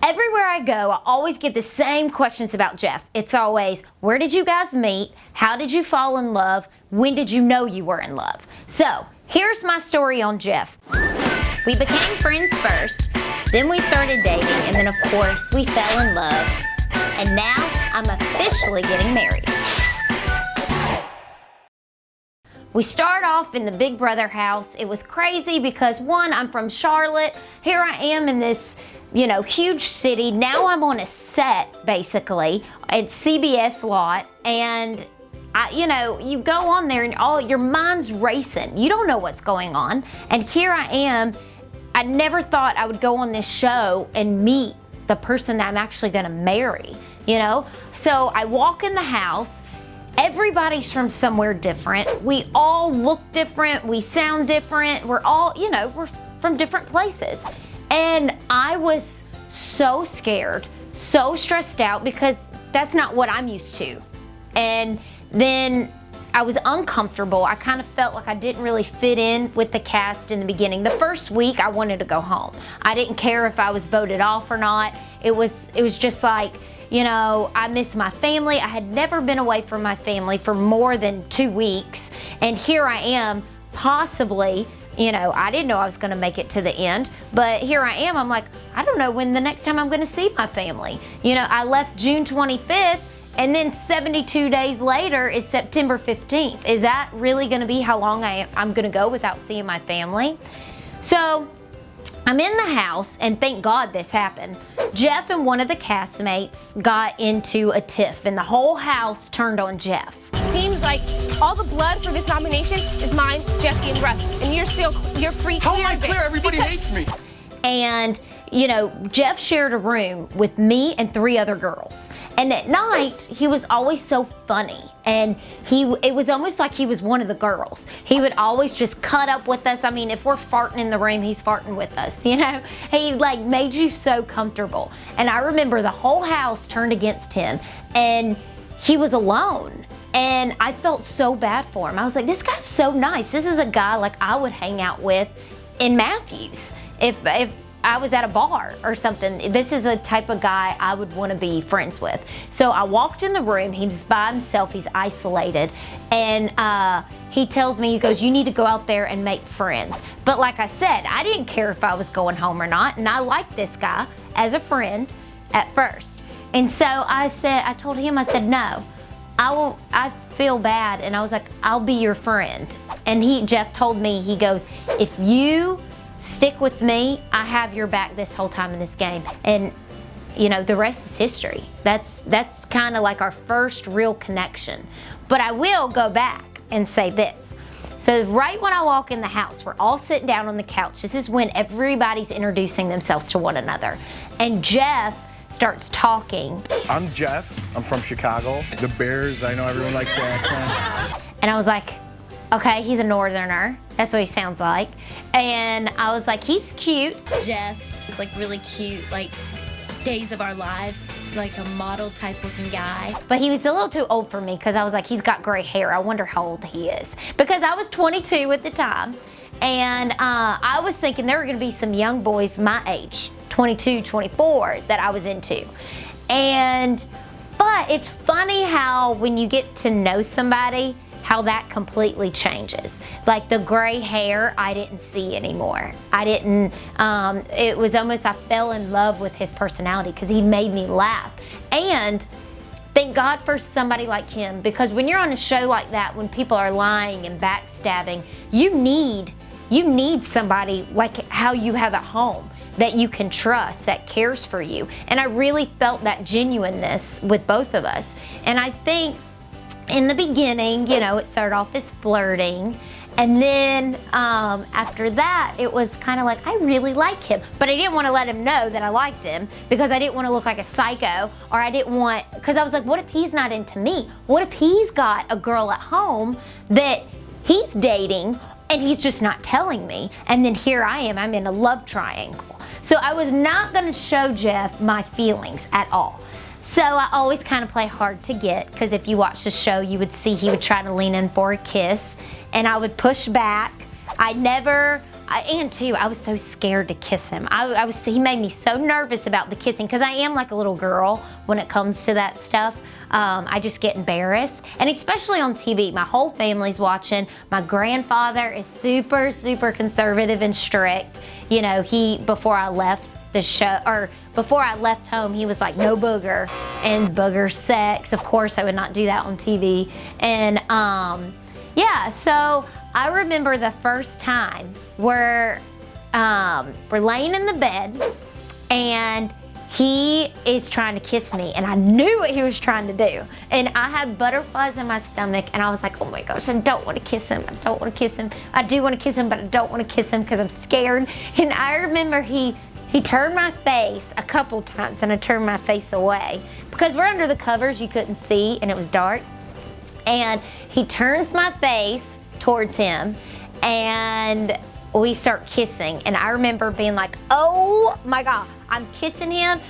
Everywhere I go, I always get the same questions about Jeff. It's always, where did you guys meet? How did you fall in love? When did you know you were in love? So, here's my story on Jeff. We became friends first, then we started dating, and then of course we fell in love. And now I'm officially getting married. We start off in the Big Brother house. It was crazy because one, I'm from Charlotte. Here I am in this, huge city. Now I'm on a set, basically, at CBS lot, and you go on there and your mind's racing. You don't know what's going on. And here I am. I never thought I would go on this show and meet the person that I'm actually gonna marry, So I walk in the house. Everybody's from somewhere different. We all look different. We sound different. We're all, we're from different places. And I was so scared, so stressed out because that's not what I'm used to. And then I was uncomfortable. I kind of felt like I didn't really fit in with the cast in the beginning. The first week I wanted to go home. I didn't care if I was voted off or not. It was just like, I miss my family. I had never been away from my family for more than 2 weeks. And here I am, possibly, I didn't know I was gonna make it to the end, but here I am, I'm like, I don't know when the next time I'm gonna see my family. I left June 25th, and then 72 days later is September 15th. Is that really gonna be how long I'm gonna go without seeing my family? So, I'm in the house, and thank God this happened. Jeff and one of the castmates got into a tiff, and the whole house turned on Jeff. It seems like all the blood for this nomination is mine, Jesse, and Russ, and you're free. How am I clear? Everybody hates me. And Jeff shared a room with me and 3 other girls. And at night, he was always so funny. And it was almost like he was one of the girls. He would always just cut up with us. I mean, if we're farting in the room, he's farting with us, He made you so comfortable. And I remember the whole house turned against him, and he was alone. And I felt so bad for him. I was like, this guy's so nice. This is a guy like I would hang out with in Matthews. If I was at a bar or something, this is a type of guy I would want to be friends with. So I walked in the room, he's by himself, he's isolated, and he tells me, he goes, you need to go out there and make friends. But like I said, I didn't care if I was going home or not, and I liked this guy as a friend at first. And so I told him, I said, no, I feel bad, and I was like, I'll be your friend. And Jeff told me, he goes, if you stick with me, I have your back this whole time in this game. And the rest is history. That's kind of like our first real connection. But I will go back and say this. So right when I walk in the house, we're all sitting down on the couch. This is when everybody's introducing themselves to one another. And Jeff starts talking. I'm Jeff. I'm from Chicago. The Bears, I know everyone likes the accent. And I was like, okay, he's a northerner. That's what he sounds like. And I was like, he's cute. Jeff is like really cute, like Days of Our Lives, like a model type looking guy. But he was a little too old for me because I was like, he's got gray hair. I wonder how old he is. Because I was 22 at the time. And I was thinking there were gonna be some young boys my age, 22, 24, that I was into. But it's funny how when you get to know somebody, how that completely changes. Like the gray hair, I didn't see anymore. It was almost, I fell in love with his personality because he made me laugh. And thank God for somebody like him, because when you're on a show like that, when people are lying and backstabbing, you need somebody like how you have at home that you can trust, that cares for you. And I really felt that genuineness with both of us. And I think in the beginning, it started off as flirting. And then after that, it was kind of like, I really like him. But I didn't want to let him know that I liked him because I didn't want to look like a psycho, or because I was like, what if he's not into me? What if he's got a girl at home that he's dating and he's just not telling me? And then here I am, I'm in a love triangle. So I was not going to show Jeff my feelings at all. So I always kind of play hard to get, because if you watch the show, you would see he would try to lean in for a kiss, and I would push back. I And too, I was so scared to kiss him. He made me so nervous about the kissing because I am like a little girl when it comes to that stuff. I just get embarrassed, and especially on TV. My whole family's watching. My grandfather is super, super conservative and strict. You know, before I left the show, or before I left home, he was like, no booger and booger sex. Of course, I would not do that on TV. And yeah, so I remember the first time we're laying in the bed and he is trying to kiss me, and I knew what he was trying to do. And I had butterflies in my stomach, and I was like, oh my gosh, I don't want to kiss him. I don't want to kiss him. I do want to kiss him, but I don't want to kiss him because I'm scared. And I remember he turned my face a couple times, and I turned my face away. Because we're under the covers, you couldn't see, and it was dark. And he turns my face towards him, and we start kissing. And I remember being like, oh my God, I'm kissing him.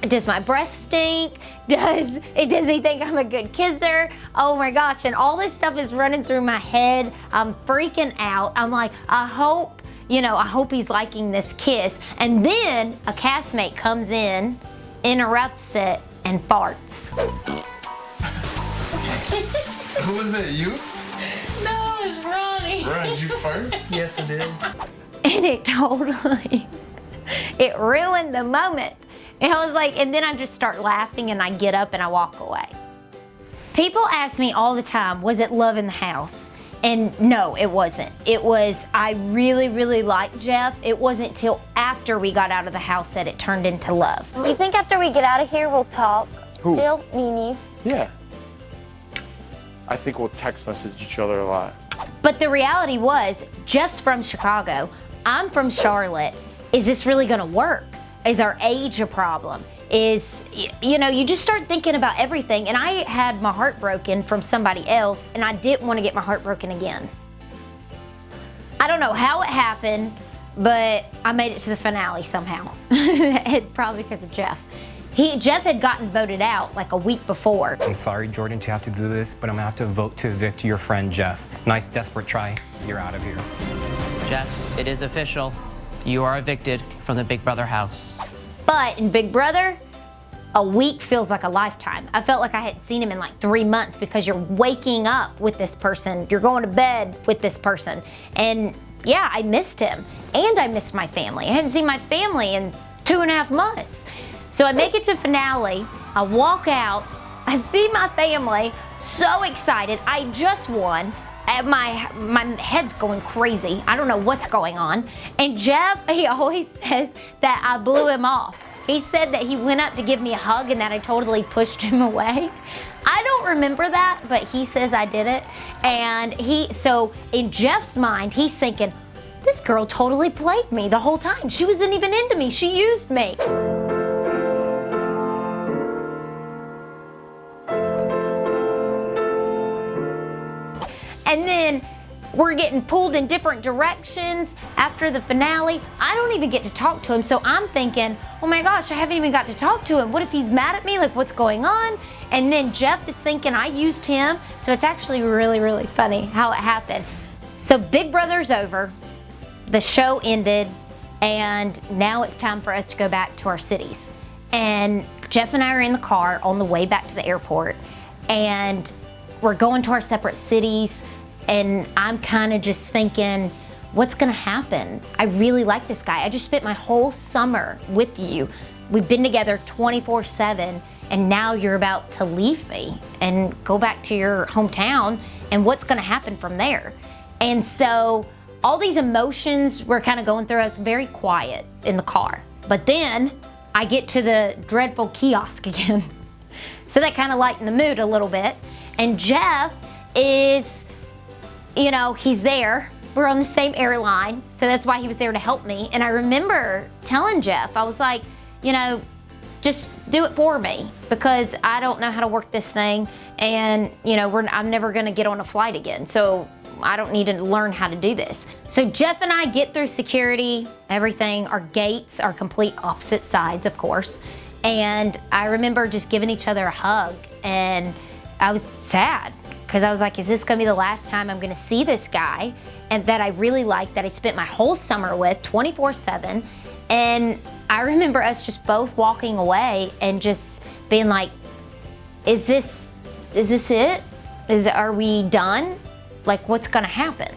Does my breath stink? Does he think I'm a good kisser? Oh my gosh, and all this stuff is running through my head. I'm freaking out. I'm like, I hope he's liking this kiss. And then a castmate comes in, interrupts it, and farts. Who was that, you? No, it was Ronnie. Ron, did you fart? Yes, I did. And it ruined the moment. And I was like, and then I just start laughing and I get up and I walk away. People ask me all the time, was it love in the house? And no, it wasn't. It was, I really, really liked Jeff. It wasn't till after we got out of the house that it turned into love. You think after we get out of here, we'll talk? Who? Jill, me and you. Yeah. I think we'll text message each other a lot. But the reality was, Jeff's from Chicago. I'm from Charlotte. Is this really gonna work? Is our age a problem? You just start thinking about everything. And I had my heart broken from somebody else, and I didn't want to get my heart broken again. I don't know how it happened, but I made it to the finale somehow. Probably because of Jeff. Jeff had gotten voted out like a week before. I'm sorry, Jordan, to have to do this, but I'm gonna have to vote to evict your friend, Jeff. Nice, desperate try. You're out of here. Jeff, it is official. You are evicted from the Big Brother house. But in Big Brother, a week feels like a lifetime. I felt like I hadn't seen him in like 3 months because you're waking up with this person, you're going to bed with this person. And yeah, I missed him. And I missed my family. I hadn't seen my family in 2.5 months. So I make it to finale, I walk out, I see my family, so excited, I just won. My head's going crazy. I don't know what's going on. And Jeff, he always says that I blew him off. He said that he went up to give me a hug and that I totally pushed him away. I don't remember that, but he says I did it. And so in Jeff's mind, he's thinking, this girl totally played me the whole time. She wasn't even into me, she used me. And then we're getting pulled in different directions after the finale. I don't even get to talk to him, so I'm thinking, oh my gosh, I haven't even got to talk to him. What if he's mad at me? Like, what's going on? And then Jeff is thinking I used him, so it's actually really, really funny how it happened. So Big Brother's over, the show ended, and now it's time for us to go back to our cities. And Jeff and I are in the car on the way back to the airport, and we're going to our separate cities. And I'm kind of just thinking, what's gonna happen? I really like this guy. I just spent my whole summer with you. We've been together 24/7, and now you're about to leave me and go back to your hometown, and what's gonna happen from there? And so all these emotions were kind of going through us, very quiet in the car. But then I get to the dreadful kiosk again. So that kind of lightened the mood a little bit. And Jeff is, he's there. We're on the same airline, so that's why he was there to help me. And I remember telling Jeff, I was like, just do it for me because I don't know how to work this thing, and I'm never gonna get on a flight again, so I don't need to learn how to do this. So Jeff and I get through security, everything. Our gates are complete opposite sides, of course. And I remember just giving each other a hug, and I was sad. because I was like, is this gonna be the last time I'm gonna see this guy and that I really like, that I spent my whole summer with 24/7. And I remember us just both walking away and just being like, is this it? Are we done? Like, what's gonna happen?